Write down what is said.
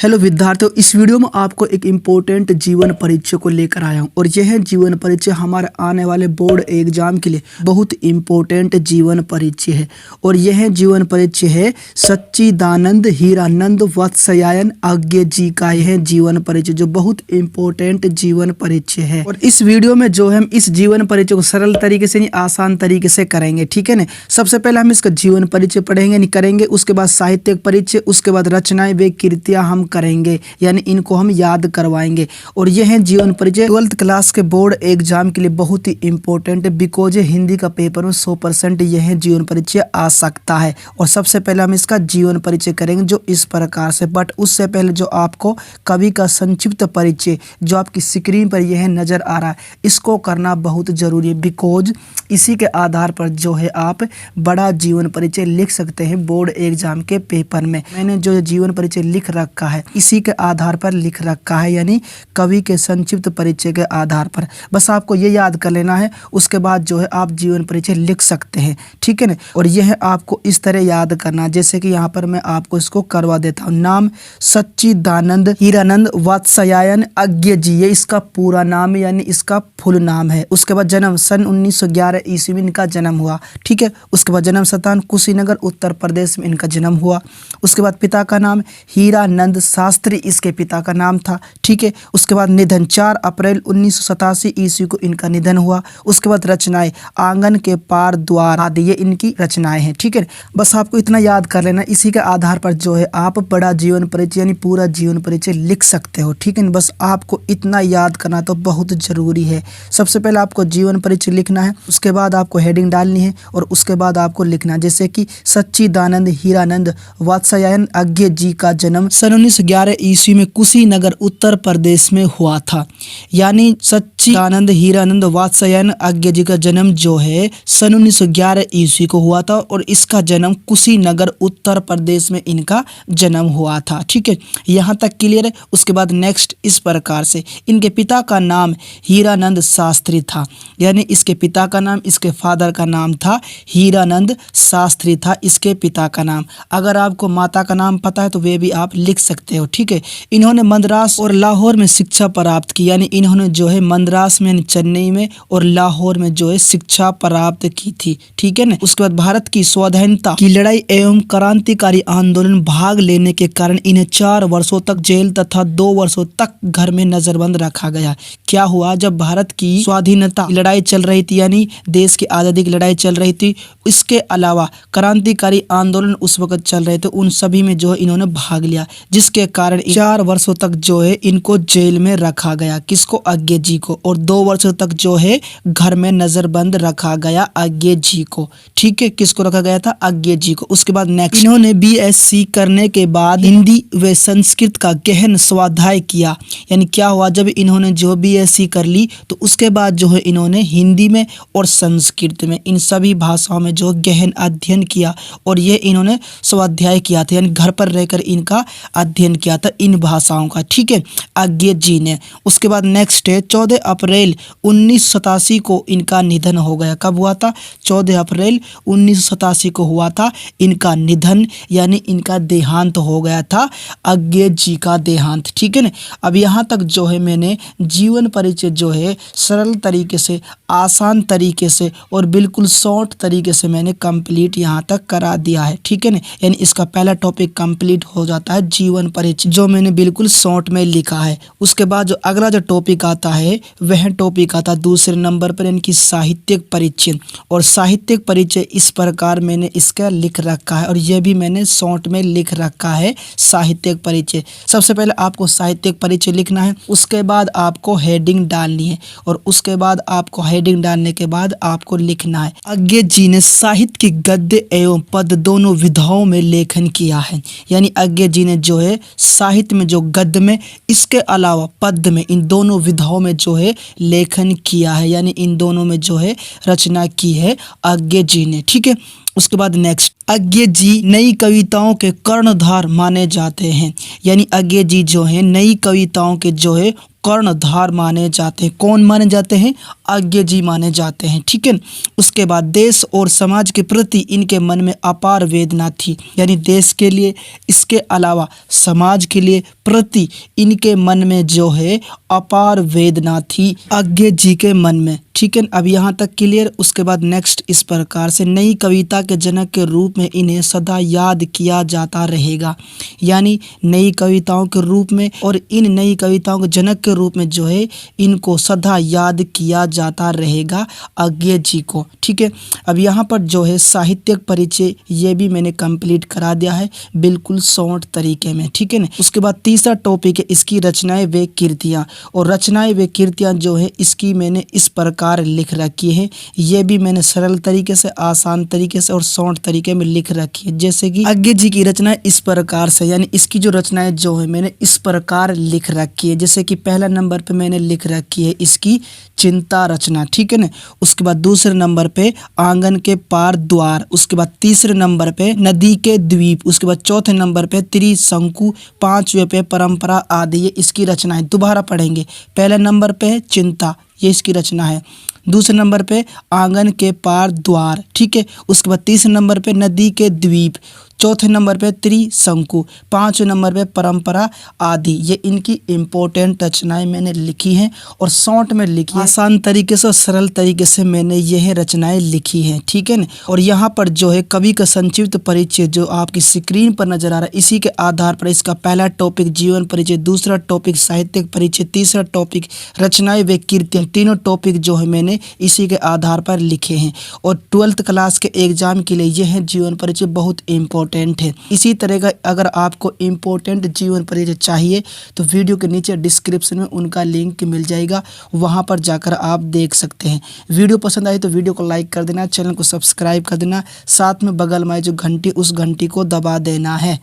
Hello विद्यार्थियों, इस video में आपको एक इम्पोर्टेंट जीवन परिचय को लेकर आया हूं और यह जीवन परिचय हमारे आने वाले बोर्ड एग्जाम के लिए बहुत इम्पोर्टेंट जीवन परिचय है। और यह जीवन परिचय है सच्चिदानंद हीरानंद वत्सयायन अज्ञे जी का यह जीवन परिचय, जो बहुत इम्पोर्टेंट जीवन परिचय है। और इस वीडियो में जो है हम इस जीवन परिचय को सरल तरीके से नहीं आसान तरीके से करेंगे, ठीक है ना। सबसे पहले हम इसका जीवन परिचय पढ़ेंगे नहीं करेंगे, उसके बाद साहित्यिक परिचय, उसके बाद रचनाएं वे कृतियां हम करेंगे, यानी इनको हम याद करवाएंगे। और यह जीवन परिचय 12th क्लास के बोर्ड एग्जाम के लिए बहुत ही इंपॉर्टेंट है, बिकॉज हिंदी का पेपर में 100% यह जीवन परिचय आ सकता है। और सबसे पहले हम इसका जीवन परिचय करेंगे जो इस प्रकार से, बट उससे पहले जो आपको कवि का संक्षिप्त परिचय जो आपकी स्क्रीन पर यह नजर आ रहा है, इसको करना बहुत जरूरी है, बिकॉज इसी के आधार पर जो है आप बड़ा जीवन परिचय लिख सकते हैं बोर्ड एग्जाम के पेपर में। मैंने जो जीवन परिचय लिख रखा है इसी के आधार पर लिख रखा है, यानी कवि के संक्षिप्त परिचय के आधार पर। बस आपको ये याद कर लेना है, उसके बाद जो है आप जीवन परिचय लिख सकते हैं, ठीक है ना। और यह आपको इस तरह याद करना, जैसे कि यहाँ पर मैं आपको इसको करवा देता हूँ। नाम सच्चिदानंद हीरानंद वत्सयायन अज्ञे जी, ये इसका पूरा नाम है, यानी इसका फुल नाम है। उसके बाद जन्म सन 1911 ईस्वी में इनका जन्म हुआ, ठीक है। उसके बाद जन्म स्थान कुशीनगर उत्तर प्रदेश में इनका जन्म हुआ। उसके बाद पिता का नाम हीरानंद शास्त्री इसके पिता का नाम था, ठीक है। उसके बाद निधन 4 अप्रैल 1987 ईस्वी को इनका निधन हुआ। उसके बाद रचनाएं आंगन के पार द्वार आदि ये इनकी रचनाएं हैं, ठीक है। बस आपको इतना याद कर लेना, इसी के आधार पर जो है आप बड़ा जीवन परिचय यानी पूरा जीवन परिचय लिख सकते हो, ठीक है। बस आपको इतना याद करना तो बहुत जरूरी है। सबसे पहले आपको जीवन परिचय लिखना है, उसके बाद आपको हेडिंग डालनी है और उसके बाद आपको लिखना है, जैसे कि सच्चिदानंद हीरानंद वत्सयायन अज्ञे जी का जन्म सन 1911 ईस्वी में कुशीनगर उत्तर प्रदेश में हुआ था। यानी सच्चिदानंद हीरानंद वत्सयायन अज्ञे जी का जन्म जो है सन 1911 ईस्वी को हुआ था और इसका जन्म कुशीनगर उत्तर प्रदेश में इनका जन्म हुआ था, ठीक है। यहाँ तक क्लियर है। उसके बाद नेक्स्ट इस प्रकार से, इनके पिता का नाम हीरानंद शास्त्री था, यानी इसके पिता का नाम, इसके फादर का नाम था हीरानंद शास्त्री था इसके पिता का नाम। अगर आपको माता का नाम पता है तो वे भी आप लिख सकते हो, ठीक है। इन्होंने मद्रास और लाहौर में शिक्षा प्राप्त की, यानी इन्होंने जो है मद्रास में यानी चेन्नई में और लाहौर में जो है शिक्षा प्राप्त की थी, ठीक है ना। उसके बाद भारत की स्वाधीनता की लड़ाई एवं क्रांतिकारी आंदोलन भाग लेने के कारण इन्हें 4 वर्षों तक जेल तथा 2 वर्षों तक घर में नजरबंद रखा गया। क्या हुआ, जब भारत की स्वाधीनता लड़ाई चल रही थी, यानी देश की आज़ादी की लड़ाई चल रही थी, इसके अलावा क्रांतिकारी आंदोलन उस वक्त चल रहे थे, उन सभी में जो है इन्होंने भाग लिया, जिसके कारण 4 वर्षों तक जो है इनको जेल में रखा गया। किसको? अज्ञे जी को। और 2 वर्षों तक जो है घर में नजरबंद रखा गया अज्ञे जी को, ठीक है। किसको रखा गया था? अज्ञे जी को। उसके बाद नेक्स्ट, इन्होंने BSc करने के बाद हिंदी व संस्कृत का गहन स्वाध्याय किया। यानी क्या हुआ, जब इन्होंने जो BSc कर ली तो उसके बाद जो है इन्होंने हिंदी में और संस्कृत में इन सभी भाषाओं में जो गहन अध्ययन किया और ये इन्होंने स्वाध्याय किया था, यानी घर पर रहकर इनका अध्ययन किया था इन भाषाओं का, ठीक है, अज्ञे जी ने। उसके बाद नेक्स्ट है 14 अप्रैल 1987 को इनका निधन हो गया। कब हुआ था? 14 अप्रैल 1987 को हुआ था इनका निधन, यानी इनका देहांत हो गया था, अज्ञे जी का देहांत, ठीक है ना। अब यहाँ तक जो है मैंने जीवन परिचय जो है सरल तरीके से, आसान तरीके से और बिल्कुल शॉर्ट तरीके से मैंने कंप्लीट यहाँ तक करा दिया है, ठीक है ना। यानी इसका पहला टॉपिक कंप्लीट हो जाता है जीवन परिचय, जो मैंने बिल्कुल शॉर्ट में लिखा है। उसके बाद जो अगला जो टॉपिक आता है वह टॉपिक आता है दूसरे नंबर पर, यानी कि साहित्यिक परिचय। और साहित्यिक परिचय इस प्रकार मैंने इसका लिख रखा है और यह भी मैंने शॉर्ट में लिख रखा है साहित्यिक परिचय। सबसे पहले आपको साहित्यिक परिचय लिखना है, उसके बाद आपको हेडिंग डालनी है और उसके बाद आपको हेडिंग डालने के बाद आपको लिखना है, अज्ञे जी ने साहित्य की गद्य एवं पद दोनों विधाओं में लेखन किया है। यानी अज्ञे जी ने जो है साहित्य में जो गद्य में, इसके अलावा पद्य में, इन दोनों विधाओं में जो है लेखन किया है, यानी इन दोनों में जो है रचना की है अज्ञे जी ने, ठीक है। उसके बाद नेक्स्ट, अज्ञे जी नई कविताओं के कर्णधार माने जाते हैं। यानी अज्ञे जी जो है नई कविताओं के जो है कर्णधार माने जाते हैं। कौन माने जाते हैं? आज्ञा जी माने जाते हैं। ठीक है। उसके बाद देश और समाज के प्रति इनके मन में अपार वेदना थी, यानी देश के लिए, इसके अलावा समाज के लिए प्रति इनके मन में जो है अपार वेदना थी आज्ञा जी के मन में। ठीक है। अब यहाँ तक क्लियर। उसके बाद नेक्स्ट इस प्रकार से, नई कविता के जनक के रूप में इन्हें सदा याद किया जाता रहेगा, यानी नई कविताओं के रूप में और इन नई कविताओं के जनक के रूप में जो है इनको सदा याद किया जाता रहेगा आज्ञा जी को। ठीक है। अब यहाँ पर जो है साहित्यिक परिचय ये भी मैंने कंप्लीट करा दिया है बिल्कुल शॉर्ट तरीके में। ठीक है ना। उसके बाद तीसरा टॉपिक है इसकी रचनाएं व कृतियाँ, और रचनाएं व कृतियाँ जो है इसकी मैंने इस प्रकार लिख रखी है। ये भी मैंने सरल तरीके से, आसान तरीके से और शॉर्ट तरीके में लिख रखी है। जैसे कि आज्ञा जी की रचनाएं इस प्रकार से, यानी इसकी जो रचनाएं जो है मैंने इस प्रकार लिख रखी है। जैसे कि पहला नंबर पे मैंने लिख रखी है इसकी चिंता रचना। ठीक है ना। उसके बाद दूसरे नंबर पे आंगन के पार द्वार, उसके बाद तीसरे नंबर पे नदी के द्वीप, उसके बाद चौथे नंबर पे त्रिशंकु, पांचवे पे परंपरा आदि। ये इसकी रचना है। दोबारा पढ़ेंगे। पहले नंबर पे चिंता, ये इसकी रचना है। दूसरे नंबर पे आंगन के पार द्वार। ठीक है। उसके बाद तीसरे नंबर पे नदी के द्वीप, चौथे नंबर पे त्रिशंकु, पांचवें नंबर पे परंपरा आदि। ये इनकी इम्पोर्टेंट रचनाएं मैंने लिखी हैं और शॉर्ट में लिखी है, आसान तरीके से और सरल तरीके से मैंने यह रचनाएं लिखी हैं। ठीक है ना। और यहाँ पर जो है कवि का संक्षिप्त परिचय जो आपकी स्क्रीन पर नजर आ रहा है, इसी के आधार पर इसका पहला टॉपिक जीवन परिचय, दूसरा टॉपिक साहित्यिक परिचय, तीसरा टॉपिक रचनाएं व कृतियाँ, तीनों टॉपिक जो है मैंने इसी के आधार पर लिखे हैं। और 12th क्लास के एग्जाम के लिए यह जीवन परिचय बहुत इम्पोर्टेंट है। इसी तरह का अगर आपको इम्पोर्टेंट जीवन परिचय चाहिए तो वीडियो के नीचे डिस्क्रिप्शन में उनका लिंक मिल जाएगा, वहां पर जाकर आप देख सकते हैं। वीडियो पसंद आए तो वीडियो को लाइक कर देना, चैनल को सब्सक्राइब कर देना, साथ में बगल में जो घंटी उस घंटी को दबा देना है।